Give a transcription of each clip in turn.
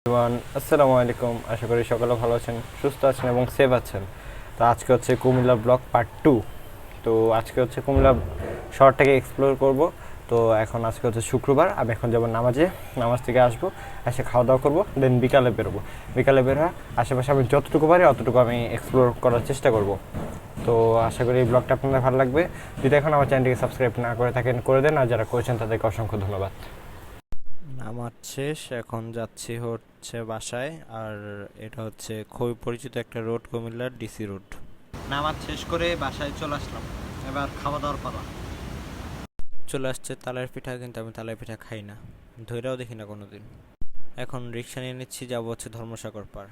আসসালামু আলাইকুম। আশা করি সকলে ভালো আছেন, সুস্থ আছেন এবং সেফ আছেন। তো আজকে হচ্ছে কুমিল্লা ব্লগ পার্ট 2। তো আজকে হচ্ছে কুমিল্লা শহরটাকে এক্সপ্লোর করব। তো আজকে হচ্ছে শুক্রবার, আমি এখন যাব নামাজে। নামাজ থেকে আসবো, এসে খাওয়া দাওয়া করবো, দেন বিকালে বেরোবো। বিকালে বের হয়ে আশেপাশে আমি যতটুকু পারি অতটুকু আমি এক্সপ্লোর করার চেষ্টা করব। তো আশা করি এই ব্লগটা আপনাদের ভালো লাগবে। যদি এখন আমার চ্যানেলটিকে সাবস্ক্রাইব না করে থাকেন করে দেন, আর যারা করেছেন তাদেরকে অসংখ্য ধন্যবাদ। নামাজ শেষ, এখন যাচ্ছি হচ্ছে বাসায়। আর এটা হচ্ছে খুবই পরিচিত একটা রোড, কুমিল্লার ডিসি রোড। নামাজ শেষ করে বাসায় চলে আসলাম, এবার খাওয়া দাওয়ার পালা। চলে আসছে তালের পিঠা, কিন্তু আমি তালের পিঠা খাই না, ধৈরাও দেখি না কোনোদিন। এখন রিক্সা নিয়ে নিচ্ছি, যাবো হচ্ছে ধর্মসাগর পার।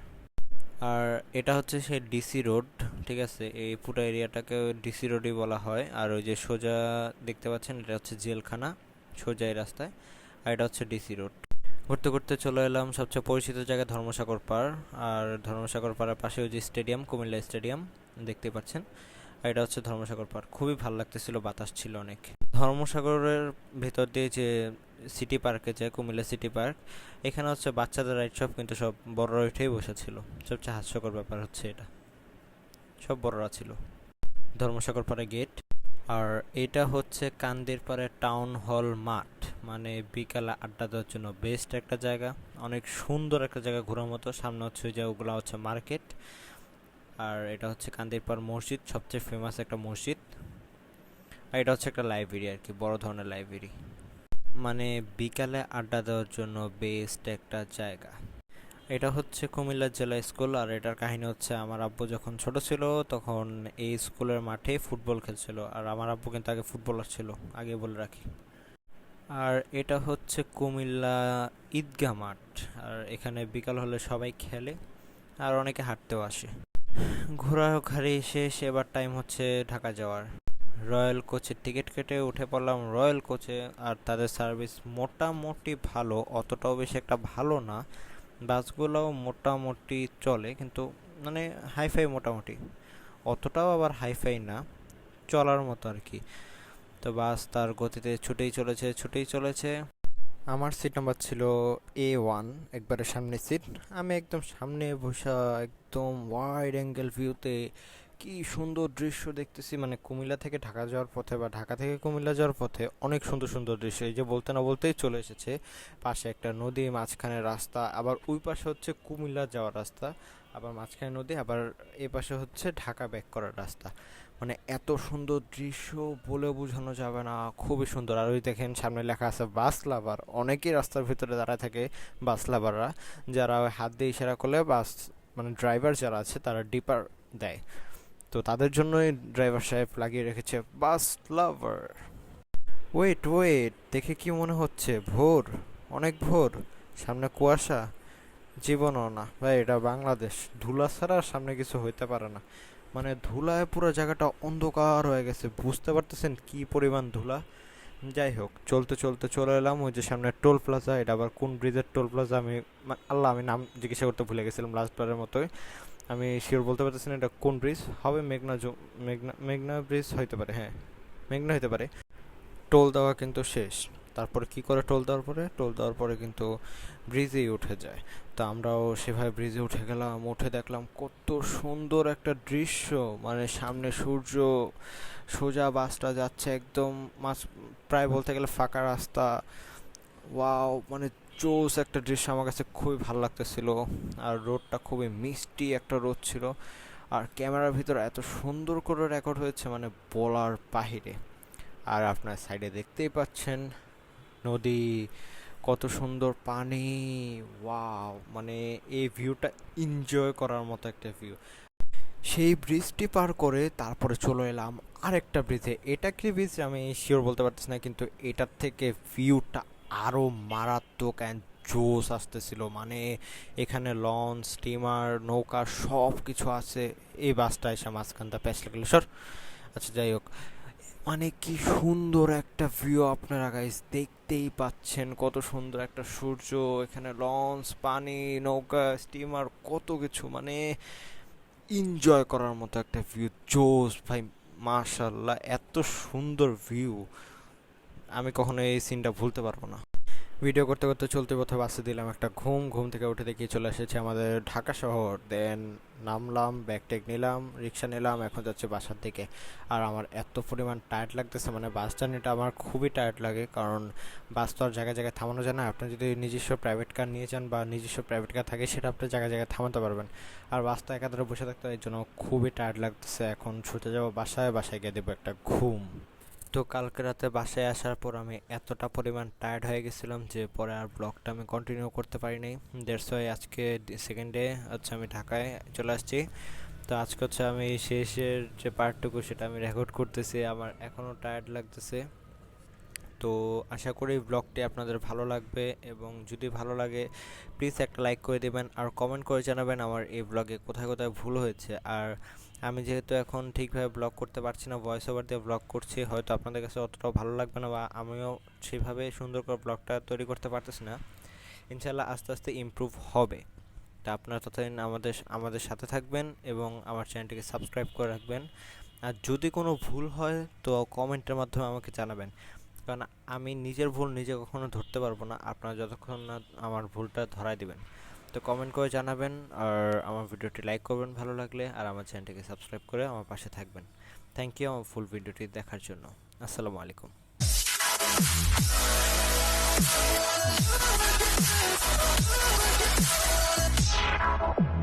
আর এটা হচ্ছে সেই ডিসি রোড, ঠিক আছে? এই পুরো এরিয়াটাকে ডিসি রোডই বলা হয়। আর ওই যে সোজা দেখতে পাচ্ছেন, এটা হচ্ছে জেলখানা, সোজা এই রাস্তায়। আর এটা হচ্ছে ডিসি রোড। ঘুরতে ঘুরতে চলে এলাম সবচেয়ে পরিচিত জায়গা ধর্মসাগর পার। আর ধর্মসাগর পাড়ের পাশে ওই যে স্টেডিয়াম, কুমিল্লা স্টেডিয়াম দেখতে পাচ্ছেন। আর এটা হচ্ছে ধর্মসাগর পার। খুবই ভালো লাগতেছিল, বাতাস ছিল অনেক। ধর্মসাগরের ভেতর দিয়ে যে সিটি পার্কে যায়, কুমিল্লা সিটি পার্ক, এখানে হচ্ছে বাচ্চাদের রাইড সব, কিন্তু সব বড়রা উঠেই বসেছিল। সবচেয়ে হাস্যকর ব্যাপার হচ্ছে এটা, সব বড়রা ছিল। ধর্মসাগর পাড়ে গেট। আর এটা হচ্ছে কান্দির পাড়ে টাউন হল মাঠ, মানে বিকালে আড্ডা দেওয়ার জন্য বেস্ট একটা জায়গা। অনেক সুন্দর একটা জায়গা ঘোরার মতো। সামনে হচ্ছে ওই যে ওগুলো হচ্ছে মার্কেট। আর এটা হচ্ছে কান্দির পাড় মসজিদ, সবচেয়ে ফেমাস একটা মসজিদ। আর এটা হচ্ছে একটা লাইব্রেরি আর কি, বড় ধরনের লাইব্রেরি। মানে বিকালে আড্ডা দেওয়ার জন্য বেস্ট একটা জায়গা। এটা হচ্ছে কুমিল্লা জেলা স্কুল। আর এটার কাহিনী হচ্ছে, আমার আব্বু যখন ছোট ছিল তখন এই স্কুলের মাঠে ফুটবল খেলছিল। আর আমার আব্বু কিন্তু আগে ফুটবলার ছিল, আগে বলে রাখি। আর এটা হচ্ছে কুমিল্লা ঈদগাহ মাঠ। আর এখানে বিকাল হলে সবাই খেলে, আর অনেকে হাঁটতেও আসে। ঘোরাঘুরি শেষ, এবার টাইম হচ্ছে ঢাকা যাওয়ার। রয়্যাল কোচের টিকিট কেটে উঠে পড়লাম রয়্যাল কোচে। আর তাদের সার্ভিস মোটামুটি ভালো, অতটাও বেশি একটা ভালো না। বাসগুলোও মোটামুটি চলে, কিন্তু মানে হাইফাই মোটামুটি, অতটাও আবার হাইফাই না, চলার মতো আর কি। তো বাস তার গতিতে ছুটেই চলেছে, ছুটেই চলেছে। আমার সিট নাম্বার ছিল A1, একবারে সামনের সিট। আমি একদম সামনে বসা, একদম ওয়াইড অ্যাঙ্গেল ভিউতে কি সুন্দর দৃশ্য দেখতেছি। মানে কুমিল্লা থেকে ঢাকা যাওয়ার পথে বা ঢাকা থেকে কুমিল্লা যাওয়ার পথে অনেক সুন্দর সুন্দর দৃশ্য। এই যে বলতে না বলতেই চলে এসেছে। পাশে একটা নদী, মাঝখানে রাস্তা, আবার ওই পাশে হচ্ছে কুমিল্লা যাওয়ার রাস্তা, আবার মাঝখানে নদী, আবার এ পাশে হচ্ছে ঢাকা ব্যাক করার রাস্তা। মানে এত সুন্দর দৃশ্য বলে বোঝানো যাবে না, খুবই সুন্দর। আর ওই দেখেন সামনে লেখা আছে বাস লাভার। অনেকেই রাস্তার ভিতরে দাঁড়ায় থাকে বাস লাভাররা, যারা ওই হাত দিয়ে ইশারা করলে বাস, মানে ড্রাইভার যারা আছে তারা ডিপার দেয়। তো তাদের জন্যই ড্রাইভার সাহেব লাগিয়ে রেখেছে বাস লাভার। ওয়েট ওয়েট, দেখে কি মনে হচ্ছে ভোর? অনেক ভোর, সামনে কুয়াশা। জীবনও না ভাই, এটা বাংলাদেশ, ধুলা ছাড়া সামনে কিছু হইতে পারে না। মানে ধুলায় পুরো জায়গাটা অন্ধকার হয়ে গেছে, বুঝতে পারতেছেন কি পরিমাণ ধুলা। যাই হোক, চলতে চলতে চলে এলাম ওই যে সামনে টোল প্লাজা। এটা আবার কোন ব্রিজের টোল প্লাজা আমি, আল্লাহ, আমি নাম জিজ্ঞাসা করতে ভুলে গেছিলাম লাস্টবারের মতোই। আমি শিওর বলতে পারতেছি না এটা কোন ব্রিজ হবে। মেঘনা মেঘনা ব্রিজ হইতে পারে, হ্যাঁ মেঘনা হইতে পারে। টোল দেওয়া কিন্তু শেষ। তারপরে কি করে টোল দেওয়ার পরে? টোল দেওয়ার পরে কিন্তু ব্রিজেই উঠে যায়। তো আমরাও সেভাবে ব্রিজে উঠে গেলাম। উঠে দেখলাম কত সুন্দর একটা দৃশ্য। মানে সামনে সূর্য, সোজা বাসটা যাচ্ছে একদম মাঝ, প্রায় বলতে গেলে ফাঁকা রাস্তা। ওয়াও, মানে জোস একটা দৃশ্য, আমার কাছে খুবই ভালো লাগতেছিল। আর রোডটা খুবই মিষ্টি একটা রোড ছিল। আর ক্যামেরার ভিতরে এত সুন্দর করে রেকর্ড হয়েছে, মানে বলার বাহিরে। আর আপনার সাইডে দেখতেই পাচ্ছেন নদী, কত সুন্দর পানি। ওয়াও, মানে এই ভিউটা এনজয় করার মতো একটা ভিউ। সেই ব্রিজটি পার করে তারপরে চলে এলাম আরেকটা ব্রিজে। এটা কি ব্রিজ আমি শিওর বলতে পারতেছি না, কিন্তু এটার থেকে ভিউটা আরও মারাত্মক অ্যান্ড জোস আসতেছিল। মানে এখানে লঞ্চ, স্টিমার, নৌকা সব কিছু আছে। এই বাসটা এসে মাঝখানটা প্যাচ লাগলো সর। আচ্ছা যাই হোক, মানে কি সুন্দর একটা ভিউ, আপনারা গাইস দেখতেই পাচ্ছেন কত সুন্দর একটা সূর্য, এখানে লঞ্চ, পানি, নৌকা, স্টিমার, কত কিছু। মানে এনজয় করার মতো একটা ভিউ, জোস ভাই। মাশাল্লাহ, এত সুন্দর ভিউ, আমি কখনো এই সিনটা ভুলতে পারবো না। ভিডিও করতে করতে চলতে পথে বাসে দিলাম একটা ঘুম, ঘুম থেকে উঠে দেখি চলে এসেছি আমাদের ঢাকা শহর। দেন নামলাম, ব্যাগ ট্যাগ নিলাম, রিক্সা নিলাম, এখন যাচ্ছে বাসার দিকে। আর আমার এত পরিমাণ টায়ার্ড লাগতেছে, মানে বাস জার্নিটা আমার খুবই টায়ার্ড লাগে, কারণ বাস তো আর জায়গায় জায়গায় থামানো যায় না। আপনি যদি নিজস্ব প্রাইভেট কার নিয়ে যান বা নিজস্ব প্রাইভেট কার থাকে, সেটা আপনি জায়গায় জায়গায় থামাতে পারবেন। আর বাস তো একাধারে বসে থাকতে হয়, এই জন্য খুবই টায়ার্ড লাগতেছে। এখন ছুটে যাবো বাসায়, বাসায় গিয়ে দেবো একটা ঘুম। তো কালকে রাতে বাসায় আসার পর আমি এতটা পরিমাণ টায়ার্ড হয়ে গেছিলাম যে পরে আর ব্লগটা আমি কন্টিনিউ করতে পারিনি। দ্যাটস ওয়াই আজকে সেকেন্ড ডে হচ্ছে আমি ঢাকায় চলে আসছি। তো আজকে হচ্ছে আমি শেষের যে পার্টটুকু সেটা আমি রেকর্ড করতেছি, আমার এখনও টায়ার্ড লাগতেছে। তো আশা করি ব্লগটি আপনাদের ভালো লাগবে, এবং যদি ভালো লাগে প্লিজ একটা লাইক করে দেবেন আর কমেন্ট করে জানাবেন আমার এই ব্লগে কোথায় কোথায় ভুল হয়েছে। আর আমি যেহেতু এখন ঠিকভাবে ব্লগ করতে পারছি না, ভয়েস ওভার দিয়ে ব্লগ করছি, হয়তো আপনাদের কাছে অতটাও ভালো লাগবে না, বা আমিও সেভাবে সুন্দর করে ব্লগটা তৈরি করতে পারতেছি না। ইনশাল্লাহ আস্তে আস্তে ইমপ্রুভ হবে। তা আপনারা ততদিন আমাদের সাথে থাকবেন এবং আমার চ্যানেলটিকে সাবস্ক্রাইব করে রাখবেন। আর যদি কোনো ভুল হয় তো কমেন্টের মাধ্যমে আমাকে জানাবেন, কারণ আমি নিজের ভুল নিজে কখনো ধরতে পারবো না, আপনারা যতক্ষণ না আমার ভুলটা ধরায় দিবেন। তো কমেন্ট করে জানাবেন, আর আমার ভিডিওটি লাইক করবেন ভালো লাগলে, আর আমার চ্যানেলটিকে সাবস্ক্রাইব করে আমার পাশে থাকবেন। থ্যাংক ইউ আমার ফুল ভিডিওটি দেখার জন্য। আসসালামু আলাইকুম।